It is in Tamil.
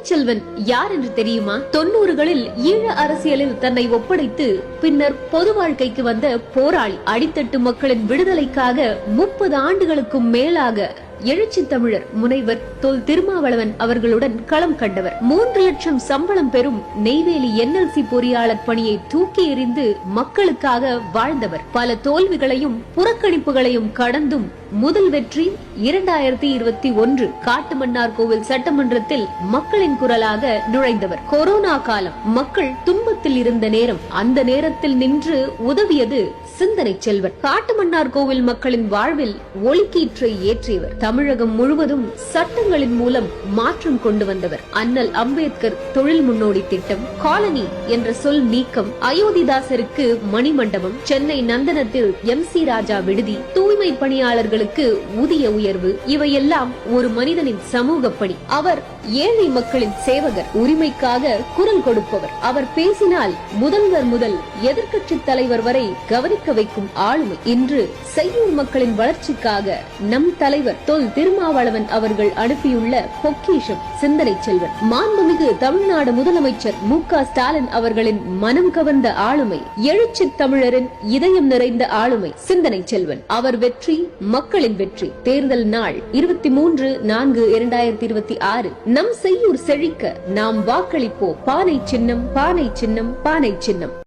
செல்வன் யார் என்று தெரியுமா? 90களில் ஈழ அரசியலில் தன்னை ஒப்படைத்து பின்னர் பொது வாழ்க்கைக்கு வந்த போராளி. அடித்தட்டு மக்களின் விடுதலைக்காக 30 ஆண்டுகளுக்கும் மேலாக எழுச்சி தமிழர் முனைவர் தொல் திருமாவளவன் அவர்களுடன் களம் கண்டவர். 3 லட்சம் சம்பளம் பெறும் நெய்வேலி NLC பொறியாளர் பணியை தூக்கி எறிந்து மக்களுக்காக வாழ்ந்தவர். பல தோல்விகளையும் புறக்கணிப்புகளையும் கடந்தும் முதல் வெற்றி 2021 காட்டுமன்னார் கோவில் சட்டமன்றத்தில் மக்களின் குரலாக நுழைந்தவர். கொரோனா காலம், மக்கள் துன்பத்தில் இருந்த நேரம், அந்த நேரத்தில் நின்று உதவியது சிந்தனை செல்வன். காட்டுமன்னார் கோவில் மக்களின் வாழ்வில் ஒளிக்கீற்றை ஏற்றியவர். தமிழகம் முழுவதும் சட்டங்களின் மூலம் மாற்றம் கொண்டு வந்தவர். அண்ணல் அம்பேத்கர் தொழில் முன்னோடி திட்டம், காலனி என்ற சொல் நீக்கம், அயோத்திதாசருக்கு மணிமண்டபம், சென்னை நந்தனத்தில் MC ராஜா விடுதி, தூய்மை பணியாளர்களுக்கு ஊதிய உயர்வு, இவையெல்லாம் ஒரு மனிதனின் சமூக பணி. அவர் ஏழை மக்களின் சேவகர், உரிமைக்காக குரல் கொடுப்பவர். அவர் பேசினால் முதல்வர் முதல் எதிர்க்கட்சி தலைவர் வரை கவனிக்க வைக்கும் ஆளுமை. இன்று செய்யூர் மக்களின் வளர்ச்சிக்காக நம் தலைவர் தொல் திருமாவளவன் அவர்கள் அனுப்பியுள்ள பொக்கிஷம் சிந்தனை செல்வன். மாண்புமிகு தமிழ்நாடு முதலமைச்சர் MK ஸ்டாலின் அவர்களின் மனம் கவர்ந்த ஆளுமை, எழுச்சி தமிழரின் இதயம் நிறைந்த ஆளுமை சிந்தனை செல்வன். அவர் வெற்றி மக்களின் வெற்றி. தேர்தல் நாள் 23/4/2026. நம் செய்யூர் செழிக்க நாம் வாக்களிப்போம். பானை சின்னம், பானை சின்னம், பானை சின்னம்.